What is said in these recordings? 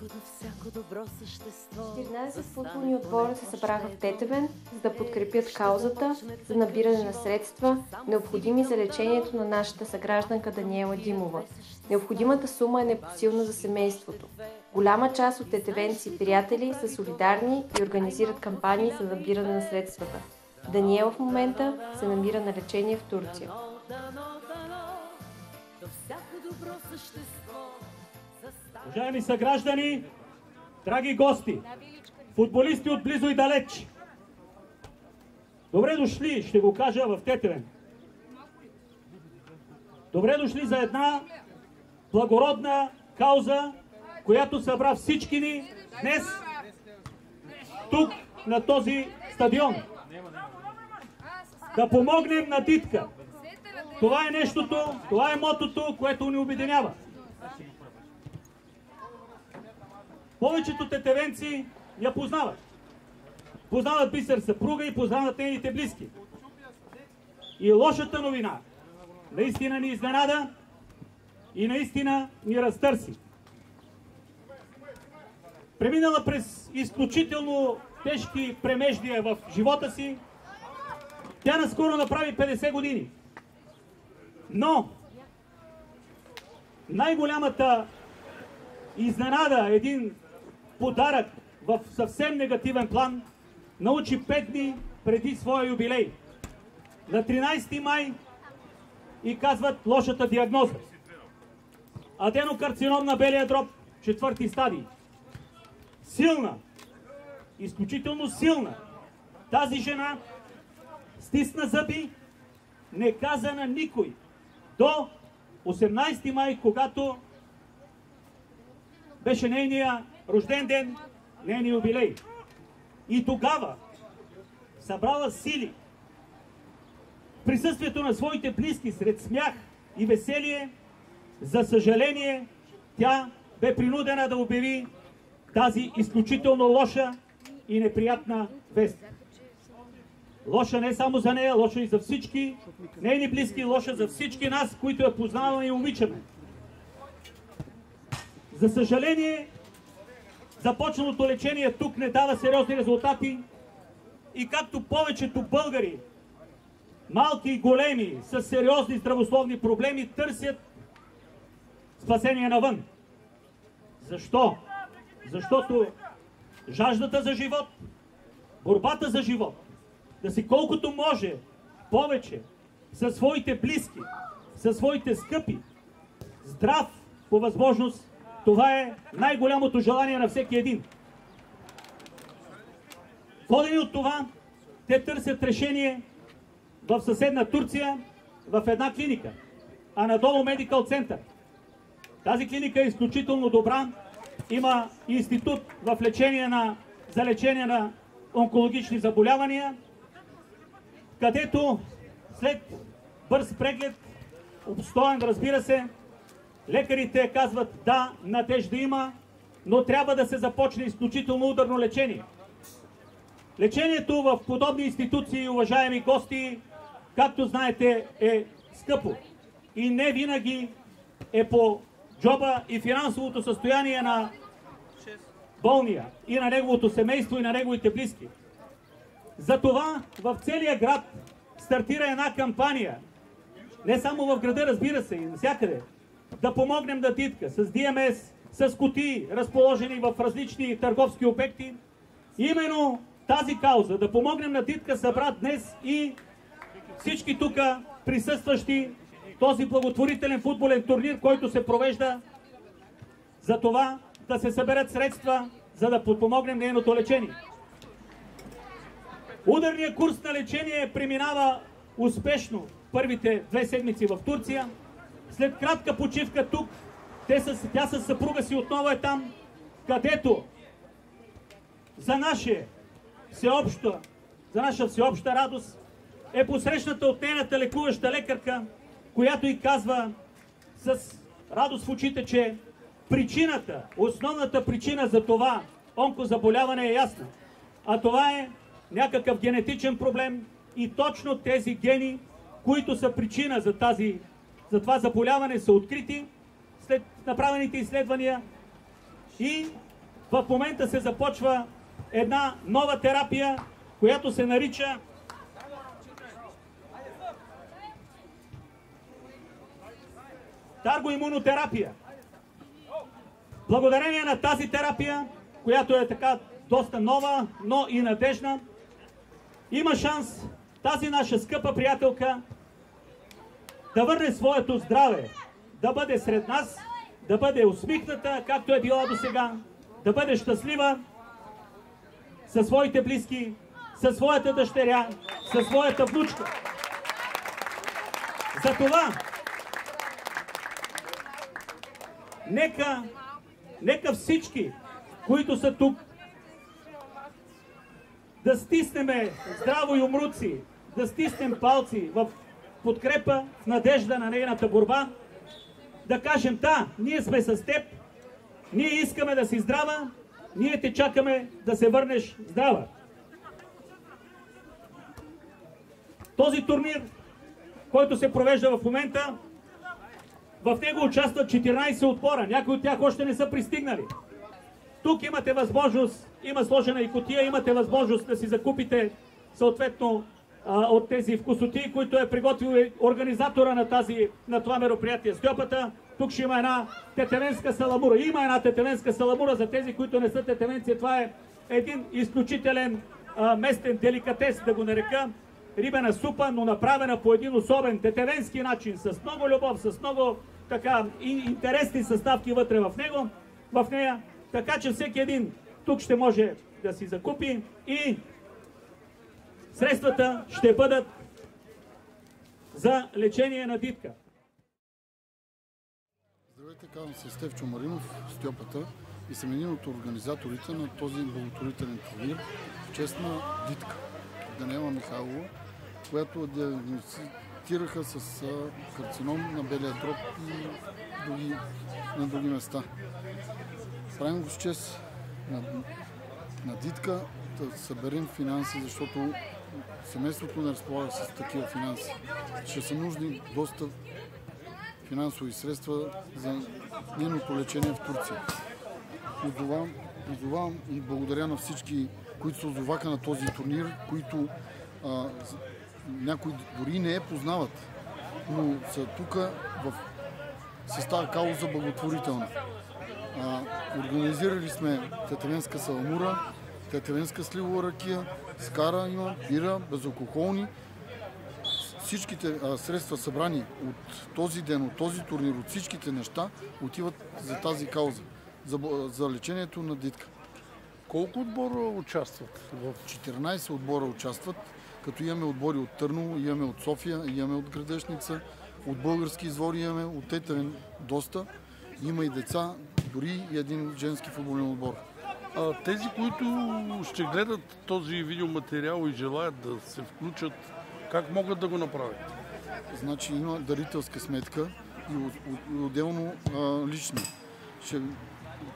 14 футболни отбора се събраха в Тетевен, за да подкрепят каузата за набиране на средства, необходими за лечението на нашата съгражданка Даниела Димова. Необходимата сума е непосилна за семейството. Голяма част от тетевенци и приятели са солидарни и организират кампании за набиране на средствата. Даниела в момента се намира на лечение в Турция. Уважаеми съграждани, драги гости, футболисти от близо и далеч, добре дошли, ще го кажа, в Тетевен. Добре дошли за една благородна кауза, която събра всички ни днес тук на този стадион. Да помогнем на Дитка. Това е нещото, това е мотото, което ни обединява. Повечето тетевенци я познават. Познават Бисер съпруга и познават нейните близки. И лошата новина наистина ни изненада и наистина ни разтърси. Преминала през изключително тежки премеждия в живота си, тя наскоро направи 50 години. Но най-голямата изненада, един подарък в съвсем негативен план, научи 5 дни преди своя юбилей. На 13 май и казват лошата диагноза. Аденокарцином на белия дроб, 4-ти стадий. Силна, изключително силна. Тази жена стисна зъби, не каза на никой. До 18 май, когато беше нейния рожден ден, нейния юбилей. И тогава събрала сили, присъствието на своите близки, сред смях и веселие, за съжаление, тя бе принудена да обяви тази изключително лоша и неприятна вест. Лоша не само за нея, лоша и за всички нейни близки, лоша за всички нас, които я познаваме и обичаме. За съжаление, започналото лечение тук не дава сериозни резултати и както повечето българи, малки и големи, с сериозни здравословни проблеми, търсят спасение навън. Защо? Защото жаждата за живот, борбата за живот, да си колкото може повече със своите близки, със своите скъпи, здрав по възможност, това е най-голямото желание на всеки един. Водени от това, те търсят решение в съседна Турция, в една клиника, Анадолу Медикал Център. Тази клиника е изключително добра, има институт за лечение на онкологични заболявания, където след бърз преглед, обстоен, разбира се, лекарите казват да, надежда има, но трябва да се започне изключително ударно лечение. Лечението в подобни институции, уважаеми гости, както знаете, е скъпо и не винаги е по джоба и финансовото състояние на болния и на неговото семейство и на неговите близки. Затова в целия град стартира една кампания, не само в града, разбира се, и навсякъде, да помогнем на Дитка с ДМС, с кутии, разположени в различни търговски обекти. Именно тази кауза, да помогнем на Дитка, събра днес и всички тук присъстващи този благотворителен футболен турнир, който се провежда за това да се съберат средства, за да подпомогнем нейното лечение. Ударният курс на лечение преминава успешно първите 2 седмици в Турция. След кратка почивка тук, тя със съпруга си отново е там, където за наша всеобща радост е посрещната от нейната лекуваща лекарка, която й казва с радост в очите, че причината, основната причина за това онкозаболяване е ясна. А това е някакъв генетичен проблем и точно тези гени, които са причина за това заболяване, са открити след направените изследвания и в момента се започва една нова терапия, която се нарича таргоимунотерапия. Благодарение на тази терапия, която е така доста нова, но и надежна, има шанс тази наша скъпа приятелка да върне своето здраве, да бъде сред нас, да бъде усмихната, както е била до сега, да бъде щастлива със своите близки, със своята дъщеря, със своята внучка. Затова нека всички, които са тук, да стиснем здраво и умруци, да стиснем палци в подкрепа, в надежда на нейната борба, да кажем: да, ние сме с теб, ние искаме да си здрава, ние те чакаме да се върнеш здрава. Този турнир, който се провежда в момента, в него участват 14 отбора, някои от тях още не са пристигнали. Тук имате възможност, има сложена и кутия, имате възможност да си закупите съответно от тези вкусотии, които е приготвил организатора на това мероприятие Стьопата. Тук ще има една тетевенска саламура. Има една тетевенска саламура за тези, които не са тетевенци. Това е един изключителен местен деликатес, да го нарека. Рибена супа, но направена по един особен тетевенски начин, с много любов, с много така интересни съставки вътре в нея. Така че всеки един тук ще може да си закупи и средствата ще бъдат за лечение на дитка. Здравейте, казвам се Стефчо Маринов, Стьопата, и съм един от организаторите на този благотворителен турнир в чест на дитка Даниела Михайлова, която диагностицираха с карцином на белия дроб и на други места. Правим го с чест на дитка, да съберем финанси, защото семейството не разполага с такива финанси. Ще са нужни доста финансови средства за нейното лечение в Турция. Призовавам и благодаря на всички, които се озоваха на този турнир, които някои дори не я познават, но са тук с тази кауза благотворителна. Организирали сме тетевенска саламура, тетевенска сливова ракия, скара има, бира, безалкохолни. Всичките средства, събрани от този ден, от този турнир, от всичките неща, отиват за тази кауза, за лечението на дитка. Колко отбора участват? 14 отбора участват, като имаме отбори от Търново, имаме от София, имаме от Градешница, от български извори имаме, от Тетевен доста. Има и деца, дори и един женски футболен отбор. Тези, които ще гледат този видеоматериал и желаят да се включат, как могат да го направят? Значи има дарителска сметка и отделно лична. Ще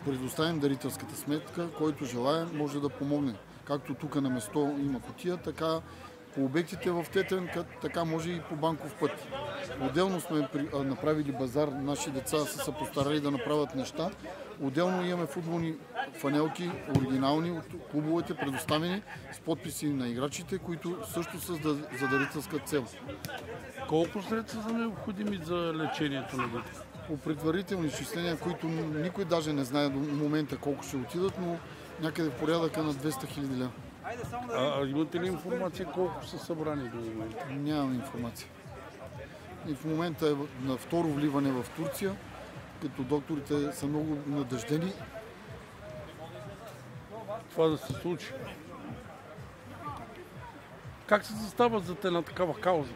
предоставим дарителската сметка, който желая може да помогне. Както тук на место има кутия, така по обектите в Тетевен, така може и по банков път. Отделно сме направили базар, наши деца са се постарали да направят неща. Отделно имаме футболни фанелки, оригинални от клубовете, предоставени с подписи на играчите, които също са за дарителска цел. Колко средства са необходими за лечението на дете? По предварителни изчисления, които никой даже не знае до момента колко ще отидат, но някъде в порядъка на 200 000 лева. Имате ли информация колко са събрани до момента? Нямам информация. И в момента е на второ вливане в Турция, като докторите са много надеждени. Това да се случи. Как се застава за една такава кауза?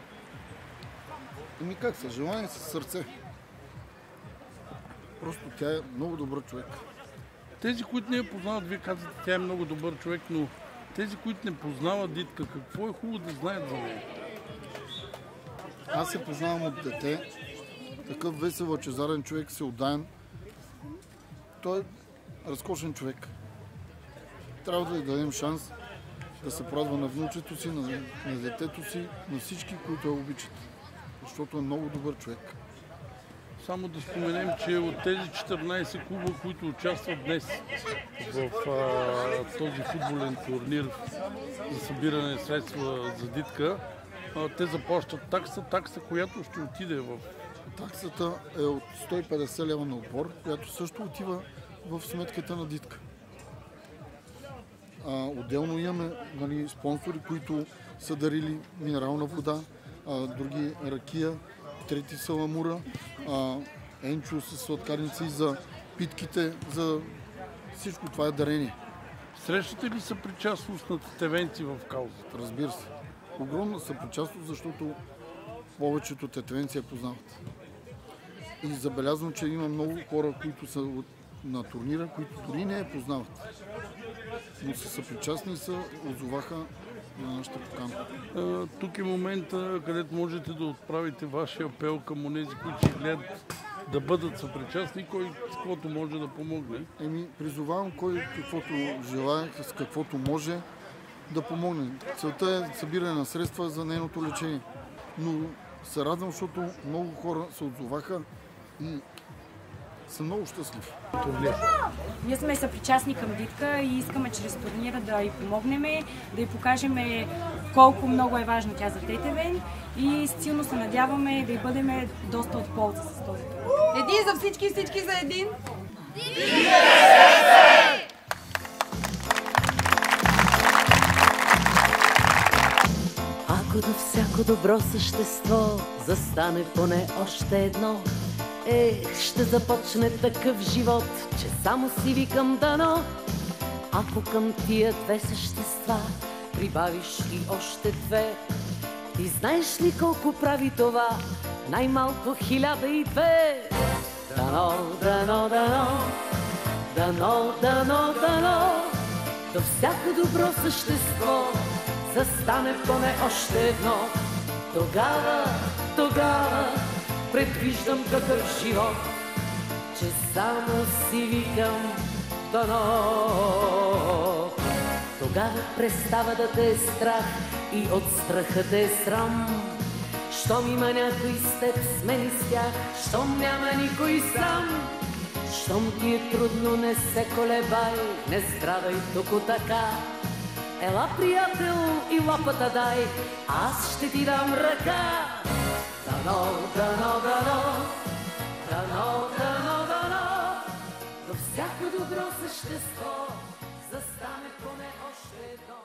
Ами как са? Желание с сърце. Просто тя е много добър човек. Тези, които не я познават, вие казвате, тя е много добър човек, но тези, които не познават дитка, какво е хубаво да знаят за нея? Аз се познавам от дете. Такъв весел, лъчезарен човек, всеотдаен. Той е разкошен човек. Трябва да й дадем шанс да се порадва на внучето си, на детето си, на всички, които я обичат. Защото е много добър човек. Само да споменем, че от тези 14 клуба, които участват днес в този футболен турнир за събиране средства за Дитка, те заплащат такса, която ще отиде в... Таксата е от 150 лева на отбор, която също отива в сметката на Дитка. Отделно имаме спонсори, които са дарили минерална вода, други ракия, трети саламура, Енчо с сладкарници за питките, за всичко това е дарение. Срещате ли съпричастност на тетевенци в каузата? Разбира се. Огромна съпричастност, защото повечето тетевенци я познават. И забелязвам, че има много хора, които са на турнира, които дори не я познават. Но са съпричастни и се озоваха на нашата покана. Тук е момента, където можете да отправите вашия апел към онези, които ще гледат, да бъдат съпричастни, кой с каквото може да помогне. Призовавам кой каквото желая, с каквото може да помогне. Целта е събиране на средства за нейното лечение. Но се радвам, защото много хора се отзоваха и са много щастливи. Ние сме съпричастни към Дитка и искаме чрез турнира да й помогнем, да й покажем колко много е важна тя за Тетевен и силно се надяваме да й бъдем доста от полза с този турнир. Един за всички, всички за един! Ако до всяко добро същество застане поне още едно, ще започне такъв живот, че само си викам дано. Ако към тия две същества прибавиш и още две, ти знаеш ли колко прави това? Най-малко 1002. Дано, дано, дано, дано, дано, дано, до всяко добро същество застане поне още едно. Тогава предвиждам такъв живот, че само си викам дано. Тогава престава да те е страх и от страха те е срам. Щом има някой с теб, смени с тях, щом няма никой сам. Щом ти е трудно, не се колебай, не страдай току така. Ела, приятел, и лапата дай, аз ще ти дам ръка. Дано, дано, дано, дано, дано, дано, до всяко добро същество застане поне още едно.